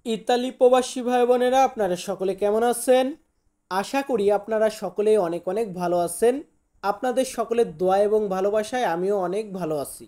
Italy প্রবাসী ভাই বোনেরা আপনারা সকলে কেমন আছেন? আশা করি আপনারা সকলেই অনেক অনেক ভালো আছেন। আপনাদের সকলের দোয়া এবং ভালোবাসায় আমিও অনেক ভালো আছি।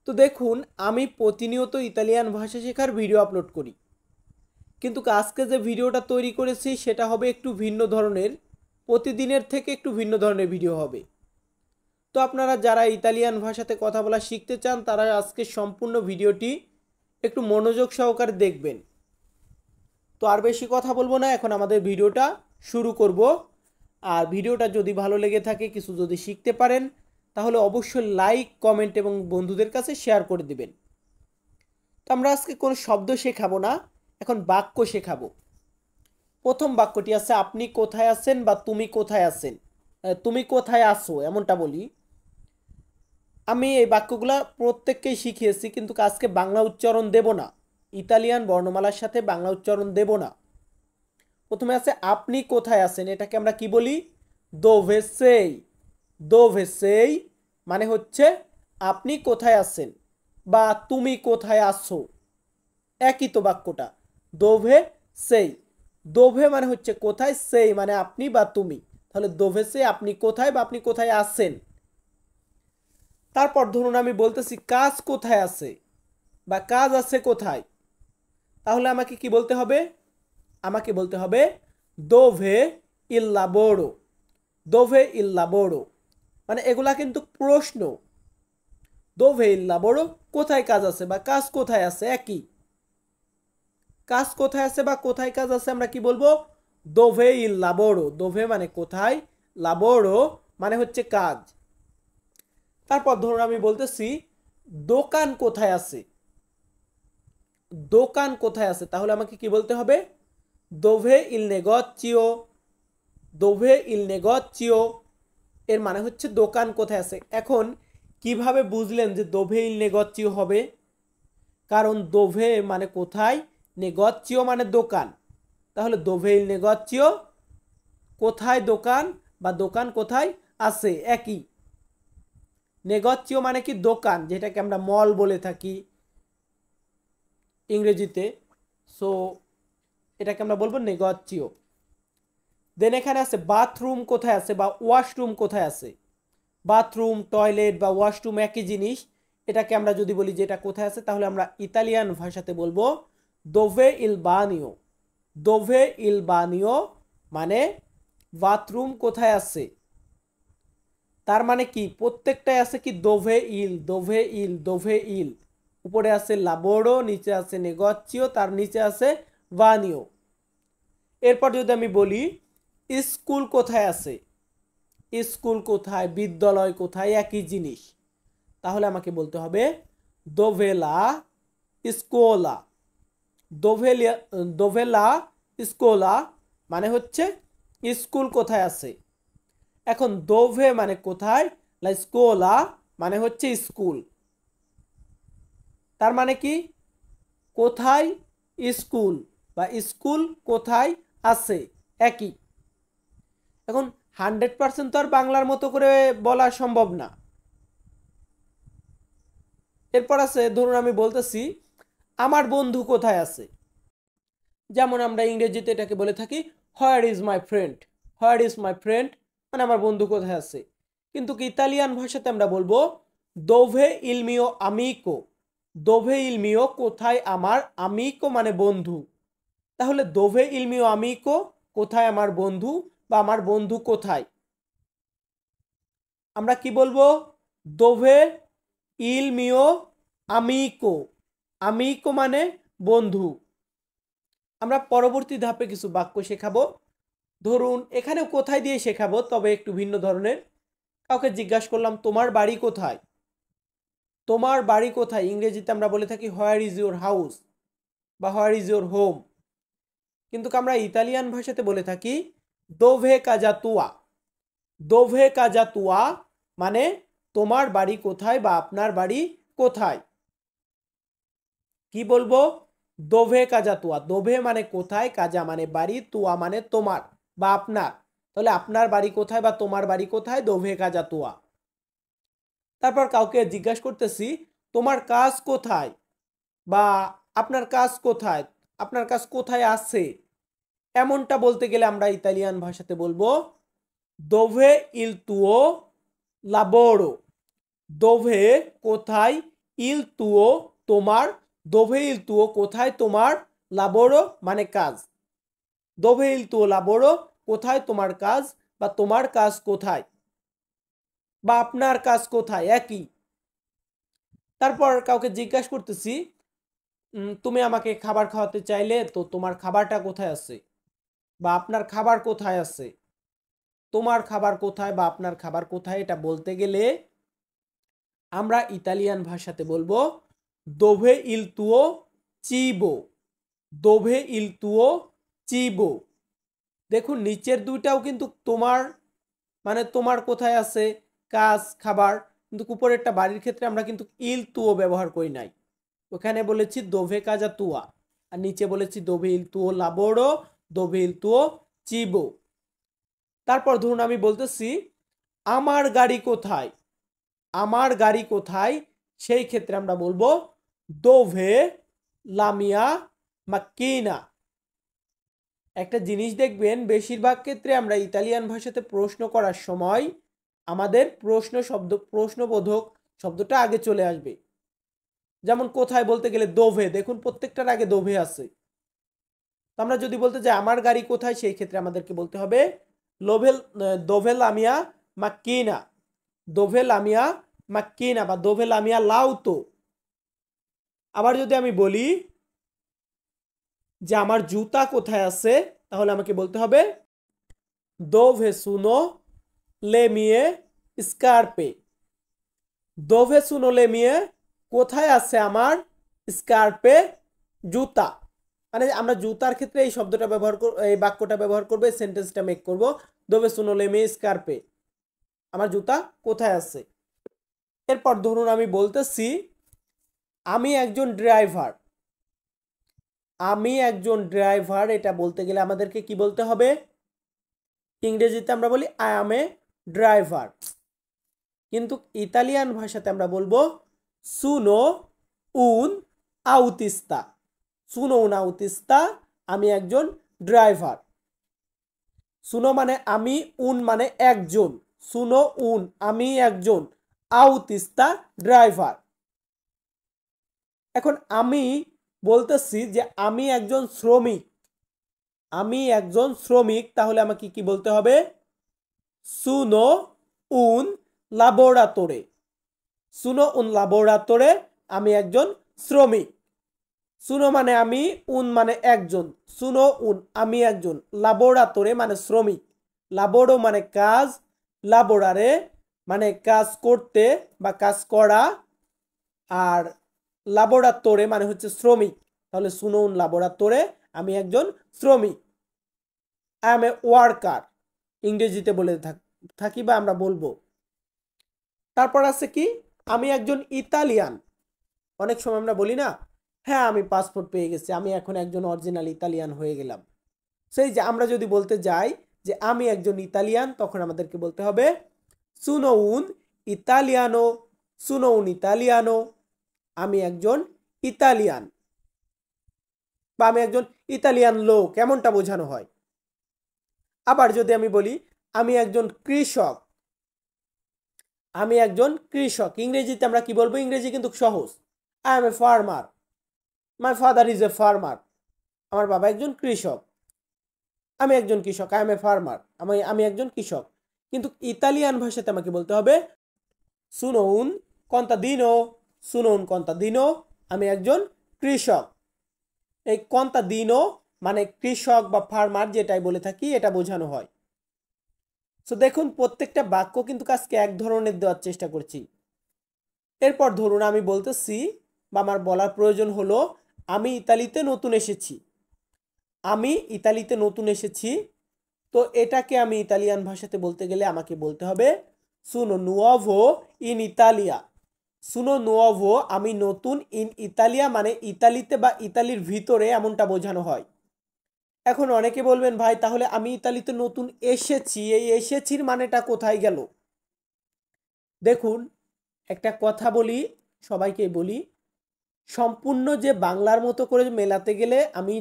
তো দেখুন, আমি প্রতিনিয়ত ইতালিয়ান ভাষা শেখার ভিডিও আপলোড করি, কিন্তু আজকে যে ভিডিওটা তৈরি করেছি সেটা হবে একটু ভিন্ন ধরনের, প্রতিদিনের থেকে একটু ভিন্ন ধরনের ভিডিও হবে। তো আপনারা যারা ইতালিয়ান ভাষাতে কথা বলা শিখতে চান তারা আজকে সম্পূর্ণ ভিডিওটি একটু মনোযোগ সহকারে দেখবেন। তো আর বেশি কথা বলবো না, এখন আমাদের ভিডিওটা শুরু করব। আর ভিডিওটা যদি ভালো লেগে থাকে, কিছু যদি শিখতে পারেন, তাহলে অবশ্যই লাইক, কমেন্ট এবং বন্ধুদের কাছে শেয়ার করে দিবেন। তো আমরা আজকে কোনো শব্দ শেখাবো না, এখন বাক্য শেখাবো। প্রথম বাক্যটি আছে আপনি কোথায় আছেন বা তুমি কোথায় আছেন, তুমি কোথায় আসো এমনটা বলি। আমি এই বাক্যগুলো প্রত্যেককেই শিখিয়েছি, কিন্তু আজকে বাংলা উচ্চারণ দেব না, ইতালিয়ান বর্ণমালার সাথে বাংলা উচ্চারণ দেব না। প্রথমে আছে আপনি কোথায় আছেন, এটাকে আমরা কি বলি? দোভে সেই। দোভে সেই মানে হচ্ছে আপনি কোথায় আছেন বা তুমি কোথায় আছো, একই তো বাক্যটা। দোভে সেই। দোভে মানে হচ্ছে কোথায়, সেই মানে আপনি বা তুমি। তাহলে দোভে সেই আপনি কোথায় বা আপনি কোথায় আছেন। তারপর ধরুন আমি বলতেছি কাজ কোথায় আছে বা কাজ আছে কোথায়, তাহলে আমাকে কি বলতে হবে? আমাকে বলতে হবে দোভে ইল লাবোরো। দোভে ইল লাবোরো মানে এগুলা কিন্তু প্রশ্ন। দোভে ইল লাবোরো কোথায় কাজ আছে বা কাজ কোথায় আছে, একই। কাজ কোথায় আছে বা কোথায় কাজ আছে আমরা কি বলবো? দোভে ইল লাবোরো। দোভে মানে কোথায়, লাবোরো মানে হচ্ছে কাজ। তারপর ধরুন আমি বলতেছি দোকান কোথায় আছে। দোকান কোথায় আছে, তাহলে আমাকে কি বলতে হবে? দোভে ইল নেগোচিও। দোভে ইল নেগোচিও এর মানে হচ্ছে দোকান কোথায় আছে। এখন কিভাবে বুঝলেন যে দোভে ইল নেগোচিও হবে? কারণ দোভে মানে কোথায়, নেগোচিও মানে দোকান। তাহলে দোভে ইল নেগোচিও কোথায় দোকান বা দোকান কোথায় আছে, একই। নেগোচিও মানে কি দোকান, যেটাকে আমরা মল বলে থাকি ইংরেজিতে। সো এটাকে আমরা বলবো নেগোচিও। দেন এখানে আছে বাথরুম কোথায় আছে বা ওয়াশরুম কোথায় আছে। বাথরুম, টয়লেট বা ওয়াশরুম একই জিনিস। এটাকে আমরা যদি বলি যে এটা কোথায় আছে, তাহলে আমরা ইতালিয়ান ভাষাতে বলবো দোভে ইল বানিও। দোভে ইল বানিও মানে বাথরুম কোথায় আছে। তার মানে কি প্রত্যেকটাই আছে কি দোভে ইল, দোভে ইল, দোভে ইল। উপরে আছে লাবোরো, নিচে আছে নেগোচিও, তার নিচে আছে বানিও। এরপর যদি আমি বলি স্কুল কোথায় আছে, স্কুল কোথায়, বিদ্যালয় কোথায়, একই জিনিস। তাহলে আমাকে বলতে হবে দোভেলা স্কোলা। দোভেলা, দোভেলা স্কোলা মানে হচ্ছে স্কুল কোথায় আছে। এখন দোভে মানে কোথায়, লা স্কোলা মানে হচ্ছে স্কুল। তার মানে কি কোথায় স্কুল বা স্কুল কোথায় আছে, একই। এখন 100% তো আর বাংলার মতো করে বলা সম্ভব না। এরপর আছে ধরুন আমি বলতেছি আমার বন্ধু কোথায় আছে। যেমন আমরা ইংরেজিতে এটাকে বলে থাকি where is my friend. Where is my friend মানে আমার বন্ধু কোথায় আছে। কিন্তু কি ইতালিয়ান ভাষাতে আমরা বলবো দোভে ইল মিও আমিকো। দোভে ইল মিও কোথায় আমার, আমিকো মানে বন্ধু। তাহলে দোভে ইল মিও আমিকো কোথায় আমার বন্ধু বা আমার বন্ধু কোথায়, আমরা কি বলবো? দোভে ইল মিও আমিকো। আমিকো মানে বন্ধু। আমরা পরবর্তী ধাপে কিছু বাক্য শেখাবো। ধরুন এখানেও কোথায় দিয়ে শেখাবো, তবে একটু ভিন্ন ধরনের। কাউকে জিজ্ঞাসা করলাম তোমার বাড়ি কোথায়। তোমার বাড়ি কোথায় ইংরেজিতে আমরা বলে থাকি হোয়ার ইজ ইউর হাউস বা হোয়ার ইজ ইউর হোম। কিন্তু আমরা ইতালিয়ান ভাষাতে বলে থাকি দোভে কাজা তুয়া। দোভে কাজা তুয়া মানে তোমার বাড়ি কোথায় বা আপনার বাড়ি কোথায়। কি বলবো? দোভে কাজা তুয়া। দোভে মানে কোথায়, কাজা মানে বাড়ি, তুয়া মানে তোমার বা আপনার। তাহলে আপনার বাড়ি কোথায় বা তোমার বাড়ি কোথায়, দোভে কাজা তুয়া। তারপর কাউকে জিজ্ঞাসা করতেছি তোমার কাজ কোথায় বা আপনার কাজ কোথায়, আপনার কাজ কোথায় আছে, এমনটা বলতে গেলে আমরা ইতালিয়ান ভাষাতে বলবো দোভে ইল তুও লাবোরো। দোভে কোথায়, ইল তুও তোমার, দোভে ইল তুও কোথায় তোমার, লাবোরো মানে কাজ। দোভে ইল তুও লাবোরো কোথায় তোমার কাজ, বা তোমার কাজ কোথায়, বা আপনার কাজ কোথায়, একই। তারপর কাউকে জিজ্ঞাসা করতেছি, তুমি আমাকে খাবার খাওয়াতে চাইলে তো তোমার খাবারটা কোথায় আছে, বা আপনার খাবার কোথায় আছে। তোমার খাবার কোথায় বা আপনার খাবার কোথায় এটা বলতে গেলে আমরা ইতালিয়ান ভাষাতে বলবো দোভে ইল তুও চিবো। দোভে ইল তুও চিবো। দেখুন নিচের দুইটাও কিন্তু তোমার, মানে তোমার কোথায় আছে, কাজ, খাবার, কিন্তু উপরেরটা বাড়ির ক্ষেত্রে আমরা কিন্তু ইল তুও ব্যবহার করি নাই। ওখানে বলেছি দোভে কাজা তুয়া, আর নিচে বলেছি দোভে ইল তুও লাবোরো, দোভে ইল তুও চিবো। তারপর ধরুন আমি বলতেছি আমার গাড়ি কোথায়, আমার গাড়ি কোথায়, সেই ক্ষেত্রে আমরা বলবো দোভে লামিয়া মাক্কিনা। একটা জিনিস দেখবেন বেশিরভাগ ক্ষেত্রে আমরা ইতালিয়ান ভাষাতে প্রশ্ন করার সময় আমাদের প্রশ্নবোধক শব্দটা আগে চলে আসবে। যেমন কোথায় বলতে গেলে দোভে, দেখুন প্রত্যেকটার আগে দোভে আছে। তো আমরা যদি বলতে যাই আমার গাড়ি কোথায়, সেই ক্ষেত্রে আমাদেরকে বলতে হবে দোভে লামিয়া মাক্কিনা। দোভে লামিয়া মাক্কিনা বা দোভে লামিয়া লাউতো। আবার যদি আমি বলি যে আমার জুতা কোথায় আছে, তাহলে আমাকে বলতে হবে দোভে সুনো লেমিয়ে স্কার্পে। দোভে সুনো লেমিয়ে কোথায় আছে আমার স্কার্পে জুতা। মানে আমরা জুতার ক্ষেত্রে এই শব্দটা ব্যবহার করব, এই বাক্যটা ব্যবহার করবো, সেন্টেন্সটা মেক করব দোভে সুনো লেমিয়ে স্কার্পে, আমার জুতা কোথায় আছে। এরপর ধরুন আমি বলতেছি আমি একজন ড্রাইভার। আমি একজন ড্রাইভার এটা বলতে গেলে আমাদেরকে কি বলতে হবে, ইংরেজিতে আমরা বলি আই অ্যাম এ ড্রাইভার, কিন্তু ইতালিয়ান ভাষাতে আমরা বলবো সুনো উন আউতিস্তা। সুনো উন আউতিস্তা, আমি একজন ড্রাইভার। সুনো মানে আমি, উন মানে একজন, সুনো উন আমি একজন, আউতিস্তা ড্রাইভার। এখন আমি বলতেছি যে আমি একজন শ্রমিক, আমি একজন শ্রমিক, তাহলে আমাকে কি বলতে হবে সুনো উন লাবোরাতোরে। সুনো উন লাবোরাতোরে, আমি একজন শ্রমিক। সুনো মানে আমি, উন মানে একজন, সুনো উন আমি একজন, লাবোরাতোরে মানে শ্রমিক, লাবোরো মানে কাজ, লাবোরারে মানে কাজ করতে বা কাজ করা, আর লাবোরাতোরে মানে হচ্ছে শ্রমিক। তাহলে সুনো উন লাবোরাতোরে, আমি একজন শ্রমিক। আই এম এ ওয়ার্কার ইংরেজিতে বলে থাকি বা আমরা বলবো। তারপর আছে কি আমি একজন ইতালিয়ান। অনেক সময় আমরা বলি না, হ্যাঁ আমি পাসপোর্ট পেয়ে গেছি, আমি এখন একজন অরিজিনাল ইতালিয়ান হয়ে গেলাম। সেই যে আমরা যদি বলতে যাই যে আমি একজন ইতালিয়ান, তখন আমাদেরকে বলতে হবে সুনো উন ইতালিয়ানো, সুনো উন ইতালিয়ানো, আমি একজন ইতালিয়ান, বা আমি একজন ইতালিয়ান লোক, এমনটা বোঝানো হয়। আবার যদি আমি বলি আমি একজন কৃষক, আমি একজন কৃষক, ইংরেজিতে আমরা কি বলবো, ইংরেজি কিন্তু সহজ, I M a farmer, my father is a farmer, আমার বাবা একজন কৃষক, আমি একজন কৃষক, আই এম এ ফার্মার, আমি একজন কৃষক। কিন্তু ইতালিয়ান ভাষাতে আমাকে বলতে হবে সুনো উন কন্তাদিনো, সুনো উন কন্তাদিনো, আমি একজন কৃষক। এই কন্তাদিনো মানে কৃষক বা ফার্মার যেটাই বলে থাকি, এটা বোঝানো হয়। সো দেখুন প্রত্যেকটা বাক্য কিন্তু আজকে এক ধরনের দেওয়ার চেষ্টা করছি। এরপর ধরুন আমি বলতেছি বা আমার বলার প্রয়োজন হলো আমি ইতালিতে নতুন এসেছি। আমি ইতালিতে নতুন এসেছি, তো এটাকে আমি ইতালিয়ান ভাষাতে বলতে গেলে আমাকে বলতে হবে সুনো নুয়োভো ইন ইতালিয়া। সুনো নুয়োভো আমি নতুন, ইন ইতালিয়া মানে ইতালিতে বা ইতালির ভিতরে, এমনটা বোঝানো হয়। এখন অনেকে বলবেন ভাই তাহলে আমি ইতালিতে নতুন এসেছি, এই এসেছির মানেটা কোথায় গেল। দেখুন একটা কথা বলি, সবাইকে বলি, সম্পূর্ণ যে বাংলার মতো করে মেলাতে গেলে আমি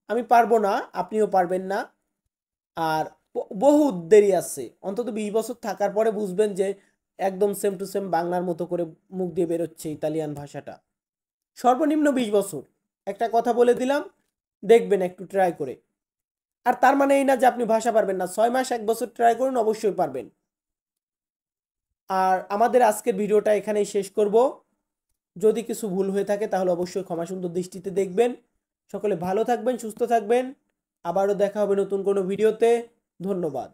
আমি পারবো না, আপনিও পারবেন না। আর বহু দেরি আছে, অন্তত 20 বছর থাকার পরে বুঝবেন যে একদম সেম টু সেম বাংলার মতো করে মুখ দিয়ে বেরোচ্ছে ইতালিয়ান ভাষাটা। সর্বনিম্ন 20 বছর, একটা কথা বলে দিলাম, দেখবেন একটু ট্রাই করে। আর তার মানে এই না যে আপনি ভাষা পারবেন না, 6 মাস 1 বছর ট্রাই করুন, অবশ্যই পারবেন। আর আমাদের আজকের ভিডিওটা এখানেই শেষ করব। যদি কিছু ভুল হয়ে থাকে তাহলে অবশ্যই ক্ষমা সুন্দর দৃষ্টিতে দেখবেন। সকলে ভালো থাকবেন, সুস্থ থাকবেন। আবারও দেখা হবে নতুন কোনো ভিডিওতে। ধন্যবাদ।